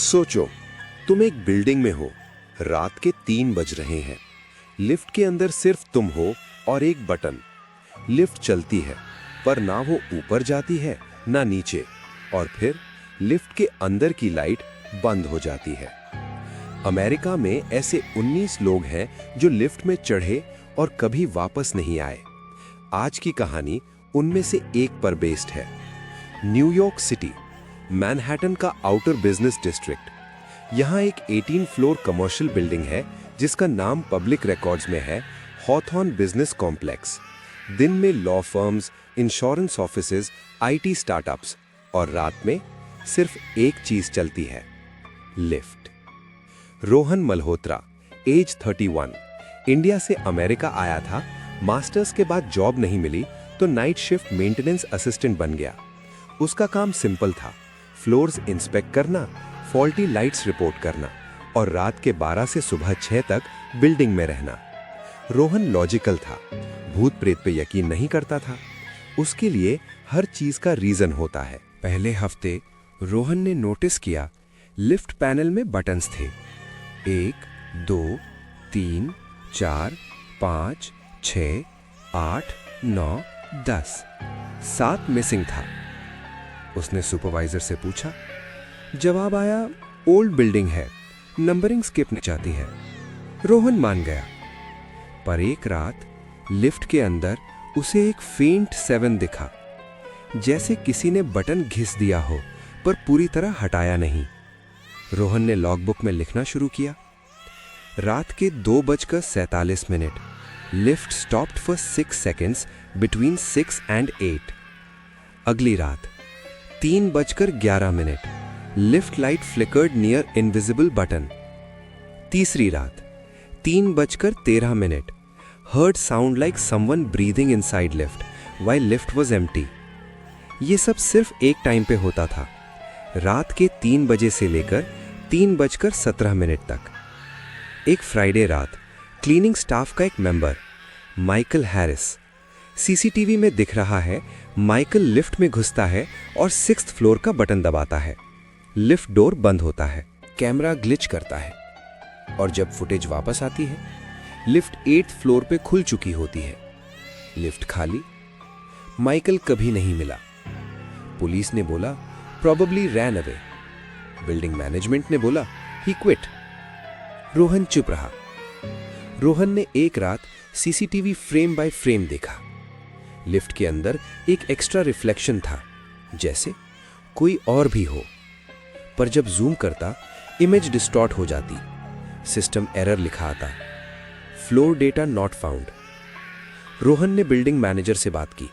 सोचो, तुम एक बिल्डिंग में हो, रात के 3 बज रहे हैं। लिफ्ट के अंदर सिर्फ तुम हो और एक बटन। लिफ्ट चलती है, पर ना वो ऊपर जाती है ना नीचे, और फिर लिफ्ट के अंदर की लाइट बंद हो जाती है। अमेरिका में ऐसे 19 लोग हैं जो लिफ्ट में चढ़े और कभी वापस नहीं आए। आज की कहानी उनमें से एक पर बेस्ड है। न्यूयॉर्क सिटी, मैनहट्टन का आउटर बिजनेस डिस्ट्रिक्ट। यहाँ एक 18 फ्लोर कमर्शियल बिल्डिंग है जिसका नाम पब्लिक रिकॉर्ड्स में है हॉथॉर्न बिजनेस कॉम्प्लेक्स। दिन में law firms, insurance offices, IT startups, और रात में सिर्फ एक चीज चलती है, lift. Rohan Malhotra, age 31, India से अमेरिका आया था। मास्टर्स के बाद जॉब नहीं मिली तो नाइट शिफ्ट मेंटेनेंस असिस्टेंट बन गया। उसका काम सिंपल था, फ्लोर्स इंस्पेक्ट करना, फॉल्टी लाइट्स रिपोर्ट करना और रात के 12 से सुबह 6 तक बिल्डिंग में रहना। रोहन लॉजिकल था, भूत प्रेत पे यकीन नहीं करता था। उसके लिए हर चीज का रीजन होता है। पहले हफ्ते रोहन ने नोटिस किया लिफ्ट पैनल में बटन्स थे। 1, 2, 3, 4, 5, 6, 8, 9, 10, 7 मिसिंग था। उसने सुपरवाइजर से पूछा। जवाब आया, ओल्ड बिल्डिंग है, नंबरिंग स्किप नहीं जाती है। रोहन मान गया। पर एक रात लिफ्ट के अंदर उसे एक फेंट 7 दिखा, जैसे किसी ने बटन घिस दिया हो पर पूरी तरह हटाया नहीं। रोहन ने लॉगबुक में लिखना शुरू किया। रात के 2:47, lift stopped for 6 seconds between 6 and 8। अगली रात 3:11, lift light flickered near invisible button. तीसरी रात 3:13, heard sound like someone breathing inside lift while lift was empty. ये सब सिर्फ एक टाइम पे होता था, रात के 3 बजे से लेकर 3:17 तक। एक फ्राइडे रात क्लीनिंग स्टाफ का एक मेंबर, माइकल हैरिस, सीसीटीवी में दिख रहा है। माइकल लिफ्ट में घुसता है और 6th फ्लोर का बटन दबाता है। लिफ्ट डोर बंद होता है, कैमरा ग्लिच करता है, और जब फुटेज वापस आती है, लिफ्ट 8th फ्लोर पे खुल चुकी होती है। लिफ्ट खाली। माइकल कभी नहीं मिला। पुलिस ने बोला probably ran away. Building management ने बोला ही क्विट। रोहन चुप रहा। रोहन ने एक रात सीसीटीवी फ्रेम बाय फ्रेम देखा। लिफ्ट के अंदर एक एक्स्ट्रा रिफ्लेक्शन था, जैसे कोई और भी हो, पर जब जूम करता इमेज डिस्टॉर्ट हो जाती। सिस्टम एरर लिखा आता, floor data not found. Rohan ने बिल्डिंग मैनेजर से बात की।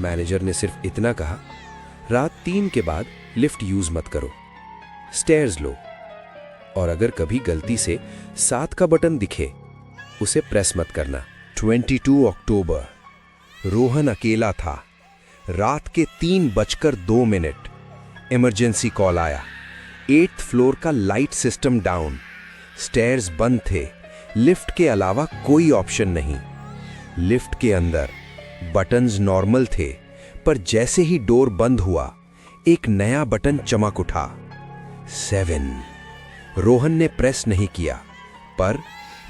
मैनेजर ने सिर्फ इतना कहा, रात 3 के बाद लिफ्ट यूज मत करो, स्टेयर्स लो, और अगर कभी गलती से 7 का बटन दिखे उसे प्रेस मत करना। 22 अक्टूबर, रोहन अकेला था। रात के 3:02, इमरजेंसी कॉल आया। 8th फ्लोर का लाइट सिस्टम डाउन, स्टेयर्स बंद थे, लिफ्ट के अलावा कोई ऑप्शन नहीं। लिफ्ट के अंदर बटन्स नॉर्मल थे, पर जैसे ही डोर बंद हुआ एक नया बटन चमक उठा, 7। रोहन ने प्रेस नहीं किया, पर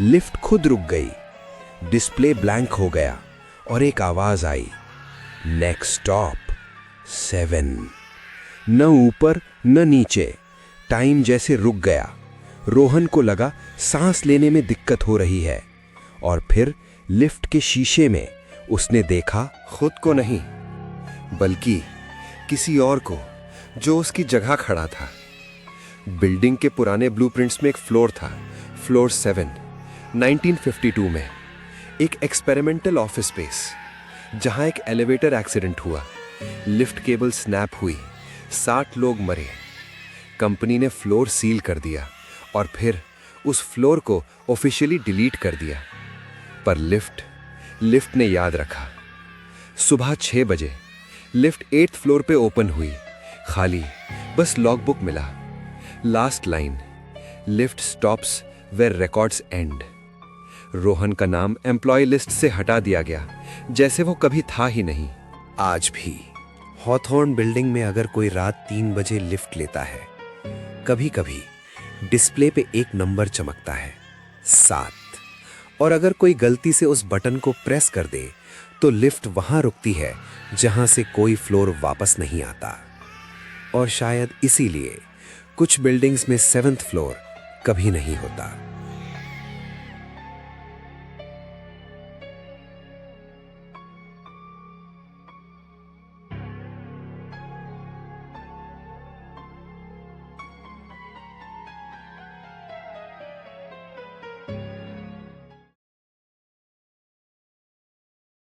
लिफ्ट खुद रुक गई। डिस्प्ले ब्लैंक हो गया और एक आवाज आई, नेक्स्ट स्टॉप 7। न ऊपर न नीचे, टाइम जैसे रुक गया। रोहन को लगा सांस लेने में दिक्कत हो रही है, और फिर लिफ्ट के शीशे में उसने देखा खुद को नहीं, बल्कि किसी और को जो उसकी जगह खड़ा था। बिल्डिंग के पुराने ब्लूप्रिंट्स में एक फ्लोर था, फ्लोर 7, 1952 में, एक एक्सपेरिमेंटल ऑफिस स्पेस, जहां एक एलिवेटर एक्सीडेंट हुआ, लिफ्ट केबल स्नैप हुई, 60 लोग मरे। कंपनी ने फ्लोर सील कर दिया और फिर उस फ्लोर को ऑफिशियली डिलीट कर दिया। पर लिफ्ट ने याद रखा। सुबह 6 बजे लिफ्ट 8th फ्लोर पे ओपन हुई, खाली, बस लॉगबुक मिला। Last line, lift stops where records end. Rohan का नाम एम्प्लॉय लिस्ट से हटा दिया गया, जैसे वो कभी था ही नहीं। आज भी हॉथॉर्न बिल्डिंग में अगर कोई रात 3 बजे लिफ्ट लेता है, कभी कभी डिस्प्ले पे एक नंबर चमकता है, 7। और अगर कोई गलती से उस बटन को प्रेस कर दे तो लिफ्ट वहां रुकती है जहां से कोई फ्लोर वापस नहीं आता। और शायद इसीलिए कुछ बिल्डिंग्स में 7th फ्लोर कभी नहीं होता।